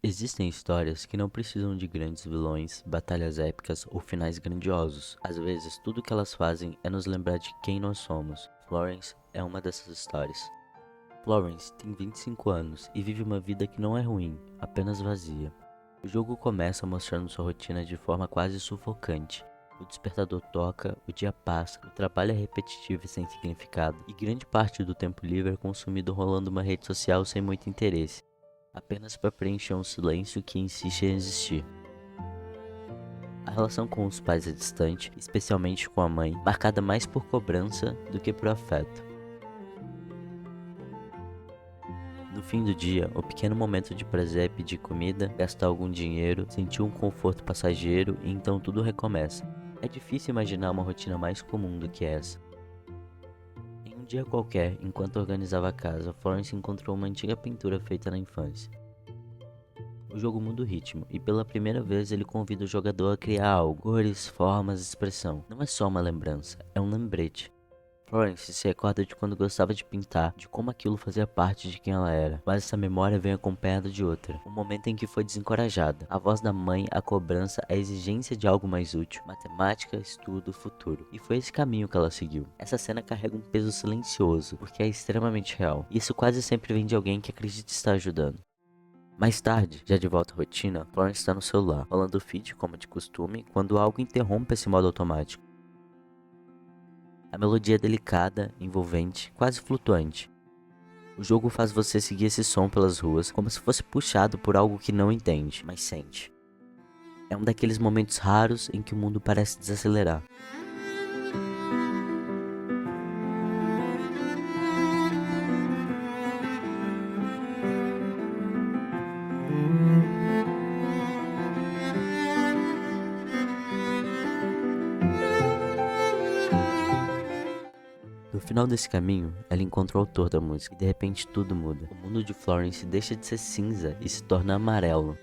Existem histórias que não precisam de grandes vilões, batalhas épicas ou finais grandiosos. Às vezes, tudo que elas fazem é nos lembrar de quem nós somos. Florence é uma dessas histórias. Florence tem 25 anos e vive uma vida que não é ruim, apenas vazia. O jogo começa mostrando sua rotina de forma quase sufocante. O despertador toca, o dia passa, o trabalho é repetitivo e sem significado, e grande parte do tempo livre é consumido rolando uma rede social sem muito interesse, apenas para preencher um silêncio que insiste em existir. A relação com os pais é distante, especialmente com a mãe, marcada mais por cobrança do que por afeto. No fim do dia, o pequeno momento de prazer é pedir comida, gastar algum dinheiro, sentir um conforto passageiro e então tudo recomeça. É difícil imaginar uma rotina mais comum do que essa. Em um dia qualquer, enquanto organizava a casa, Florence encontrou uma antiga pintura feita na infância. O jogo muda o ritmo, e pela primeira vez ele convida o jogador a criar algo, cores, formas, expressão. Não é só uma lembrança, é um lembrete. Florence se recorda de quando gostava de pintar, de como aquilo fazia parte de quem ela era, mas essa memória vem acompanhada de outra, um momento em que foi desencorajada. A voz da mãe, a cobrança, a exigência de algo mais útil, matemática, estudo, futuro. E foi esse caminho que ela seguiu. Essa cena carrega um peso silencioso, porque é extremamente real, e isso quase sempre vem de alguém que acredita estar ajudando. Mais tarde, já de volta à rotina, Florence está no celular, rolando o feed como de costume, quando algo interrompe esse modo automático. A melodia é delicada, envolvente, quase flutuante. O jogo faz você seguir esse som pelas ruas, como se fosse puxado por algo que não entende, mas sente. É um daqueles momentos raros em que o mundo parece desacelerar. No final desse caminho, ela encontra o autor da música e de repente tudo muda. O mundo de Florence deixa de ser cinza e se torna amarelo.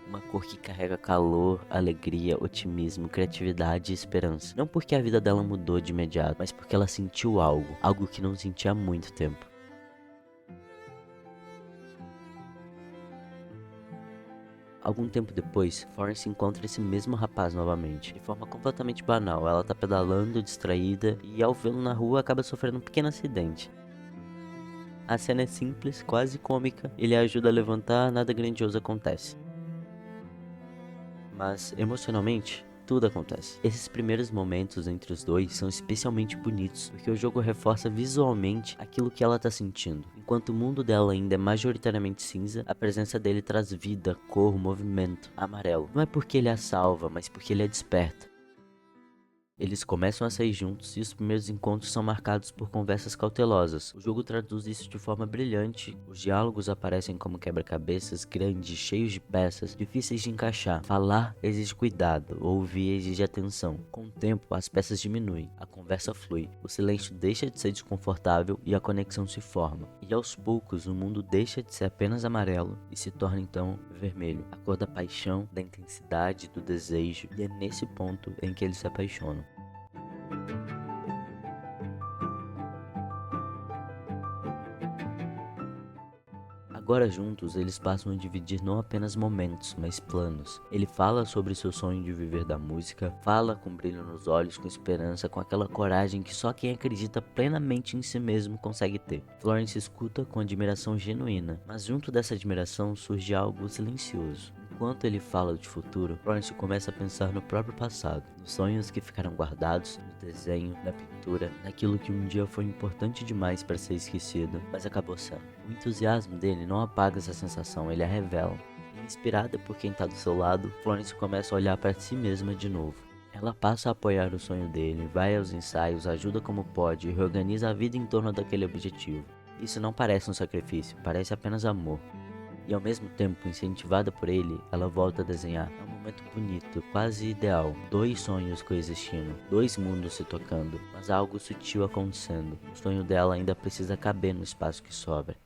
Uma cor que carrega calor, alegria, otimismo, criatividade e esperança. Não porque a vida dela mudou de imediato, mas porque ela sentiu algo que não sentia há muito tempo. Algum tempo depois, Florence encontra esse mesmo rapaz novamente, de forma completamente banal. Ela tá pedalando, distraída, e ao vê-lo na rua acaba sofrendo um pequeno acidente. A cena é simples, quase cômica, ele a ajuda a levantar, nada grandioso acontece. Mas, emocionalmente, tudo acontece. Esses primeiros momentos entre os dois são especialmente bonitos, porque o jogo reforça visualmente aquilo que ela tá sentindo. Enquanto o mundo dela ainda é majoritariamente cinza, a presença dele traz vida, cor, movimento, amarelo. Não é porque ele a salva, mas porque ele a desperta. Eles começam a sair juntos e os primeiros encontros são marcados por conversas cautelosas. O jogo traduz isso de forma brilhante. Os diálogos aparecem como quebra-cabeças grandes, cheios de peças, difíceis de encaixar. Falar exige cuidado, ouvir exige atenção. Com o tempo, as peças diminuem, a conversa flui, o silêncio deixa de ser desconfortável e a conexão se forma. E aos poucos, o mundo deixa de ser apenas amarelo e se torna então vermelho, a cor da paixão, da intensidade, do desejo. E é nesse ponto em que eles se apaixonam. Agora juntos, eles passam a dividir não apenas momentos, mas planos. Ele fala sobre seu sonho de viver da música, fala com brilho nos olhos, com esperança, com aquela coragem que só quem acredita plenamente em si mesmo consegue ter. Florence escuta com admiração genuína, mas junto dessa admiração surge algo silencioso. Enquanto ele fala de futuro, Florence começa a pensar no próprio passado, nos sonhos que ficaram guardados, no desenho, na pintura, naquilo que um dia foi importante demais para ser esquecido, mas acabou sendo. O entusiasmo dele não apaga essa sensação, ele a revela. Inspirada por quem está do seu lado, Florence começa a olhar para si mesma de novo. Ela passa a apoiar o sonho dele, vai aos ensaios, ajuda como pode e reorganiza a vida em torno daquele objetivo. Isso não parece um sacrifício, parece apenas amor. E ao mesmo tempo, incentivada por ele, ela volta a desenhar. É um momento bonito, quase ideal. Dois sonhos coexistindo, dois mundos se tocando, mas há algo sutil acontecendo. O sonho dela ainda precisa caber no espaço que sobra.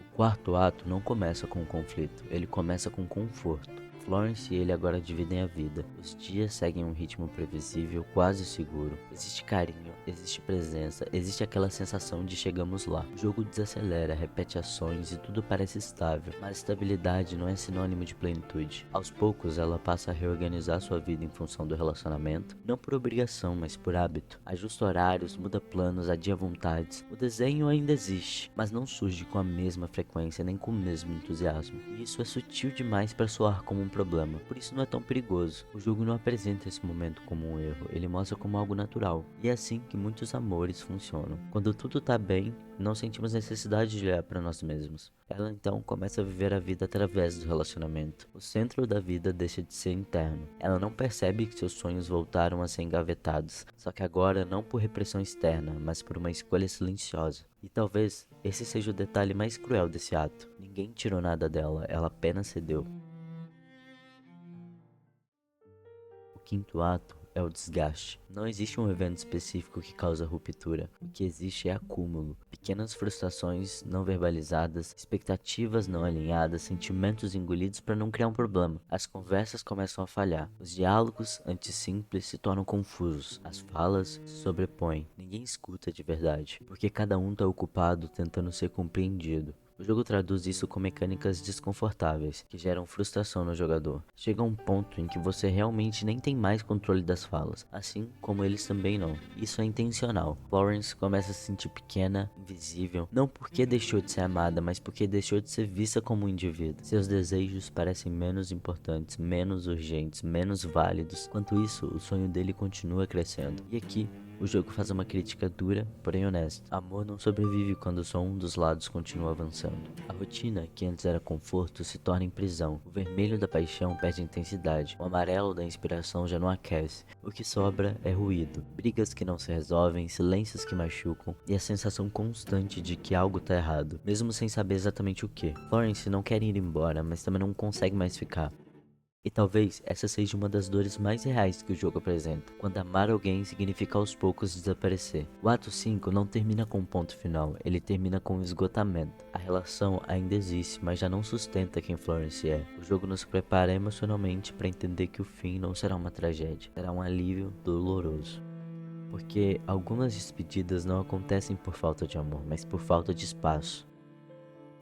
O quarto ato não começa com conflito, ele começa com conforto. Florence e ele agora dividem a vida. Os dias seguem um ritmo previsível, quase seguro. Existe carinho, existe presença, existe aquela sensação de chegamos lá. O jogo desacelera, repete ações e tudo parece estável, mas estabilidade não é sinônimo de plenitude. Aos poucos ela passa a reorganizar sua vida em função do relacionamento, não por obrigação, mas por hábito. Ajusta horários, muda planos, adia vontades. O desenho ainda existe, mas não surge com a mesma frequência nem com o mesmo entusiasmo. E isso é sutil demais para soar como um problema, por isso não é tão perigoso. O jogo não apresenta esse momento como um erro, ele mostra como algo natural. E é assim que muitos amores funcionam. Quando tudo tá bem, não sentimos necessidade de olhar para nós mesmos. Ela então começa a viver a vida através do relacionamento. O centro da vida deixa de ser interno. Ela não percebe que seus sonhos voltaram a ser engavetados, só que agora não por repressão externa, mas por uma escolha silenciosa. E talvez esse seja o detalhe mais cruel desse ato. Ninguém tirou nada dela, ela apenas cedeu. O quinto ato é o desgaste. Não existe um evento específico que causa ruptura. O que existe é acúmulo. Pequenas frustrações não verbalizadas, expectativas não alinhadas, sentimentos engolidos para não criar um problema. As conversas começam a falhar. Os diálogos, antes simples, se tornam confusos. As falas se sobrepõem. Ninguém escuta de verdade, porque cada um está ocupado tentando ser compreendido. O jogo traduz isso com mecânicas desconfortáveis, que geram frustração no jogador. Chega a um ponto em que você realmente nem tem mais controle das falas, assim como eles também não. Isso é intencional. Florence começa a se sentir pequena, invisível, não porque deixou de ser amada, mas porque deixou de ser vista como um indivíduo. Seus desejos parecem menos importantes, menos urgentes, menos válidos. Enquanto isso, o sonho dele continua crescendo. E aqui, o jogo faz uma crítica dura, porém honesta. Amor não sobrevive quando só um dos lados continua avançando. A rotina, que antes era conforto, se torna em prisão. O vermelho da paixão perde intensidade. O amarelo da inspiração já não aquece. O que sobra é ruído. Brigas que não se resolvem, silêncios que machucam e a sensação constante de que algo tá errado, mesmo sem saber exatamente o que. Florence não quer ir embora, mas também não consegue mais ficar. E talvez essa seja uma das dores mais reais que o jogo apresenta, quando amar alguém significa aos poucos desaparecer. O ato 5 não termina com um ponto final, ele termina com um esgotamento. A relação ainda existe, mas já não sustenta quem Florence é. O jogo nos prepara emocionalmente para entender que o fim não será uma tragédia, será um alívio doloroso. Porque algumas despedidas não acontecem por falta de amor, mas por falta de espaço.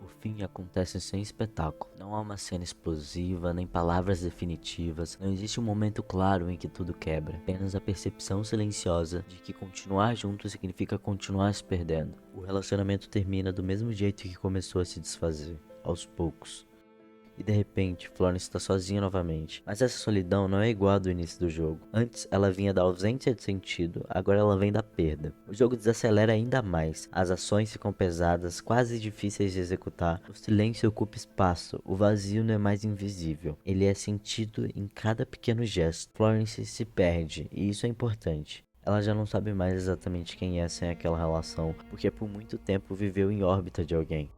O fim acontece sem espetáculo. Não há uma cena explosiva, nem palavras definitivas. Não existe um momento claro em que tudo quebra. Apenas a percepção silenciosa de que continuar junto significa continuar se perdendo. O relacionamento termina do mesmo jeito que começou a se desfazer, aos poucos. E de repente, Florence está sozinha novamente. Mas essa solidão não é igual à do início do jogo. Antes, ela vinha da ausência de sentido, agora ela vem da perda. O jogo desacelera ainda mais. As ações ficam pesadas, quase difíceis de executar. O silêncio ocupa espaço, o vazio não é mais invisível. Ele é sentido em cada pequeno gesto. Florence se perde, e isso é importante. Ela já não sabe mais exatamente quem é sem aquela relação, porque por muito tempo viveu em órbita de alguém.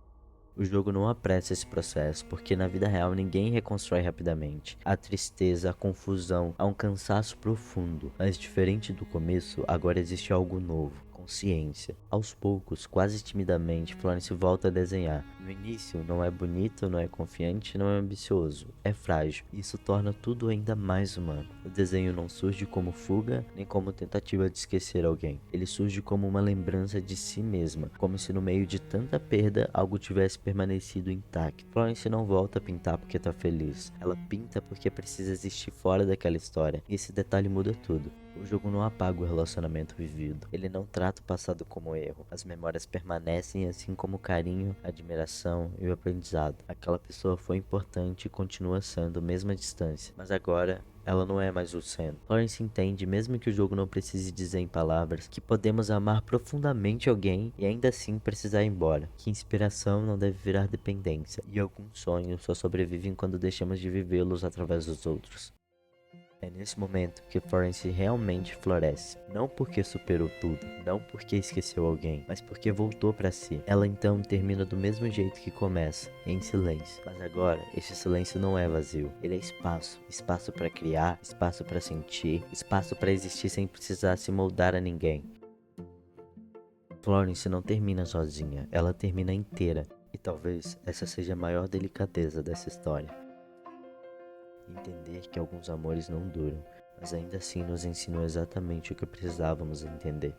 O jogo não apressa esse processo, porque na vida real ninguém reconstrói rapidamente. Há tristeza, há confusão, há um cansaço profundo. Mas diferente do começo, agora existe algo novo. Consciência. Aos poucos, quase timidamente, Florence volta a desenhar. No início, não é bonito, não é confiante, não é ambicioso, é frágil. Isso torna tudo ainda mais humano. O desenho não surge como fuga, nem como tentativa de esquecer alguém. Ele surge como uma lembrança de si mesma, como se no meio de tanta perda, algo tivesse permanecido intacto. Florence não volta a pintar porque tá feliz. Ela pinta porque precisa existir fora daquela história. E esse detalhe muda tudo. O jogo não apaga o relacionamento vivido. Ele não trata o passado como erro. As memórias permanecem, assim como o carinho, a admiração e o aprendizado. Aquela pessoa foi importante e continua sendo, mesmo à distância. Mas agora, ela não é mais o centro. Florence entende, mesmo que o jogo não precise dizer em palavras, que podemos amar profundamente alguém e ainda assim precisar ir embora. Que inspiração não deve virar dependência. E alguns sonhos só sobrevivem quando deixamos de vivê-los através dos outros. É nesse momento que Florence realmente floresce. Não porque superou tudo, não porque esqueceu alguém, mas porque voltou para si. Ela então termina do mesmo jeito que começa, em silêncio. Mas agora, esse silêncio não é vazio. Ele é espaço. Espaço para criar, espaço para sentir, espaço para existir sem precisar se moldar a ninguém. Florence não termina sozinha, ela termina inteira. E talvez essa seja a maior delicadeza dessa história. Entender que alguns amores não duram, mas ainda assim nos ensinou exatamente o que precisávamos entender.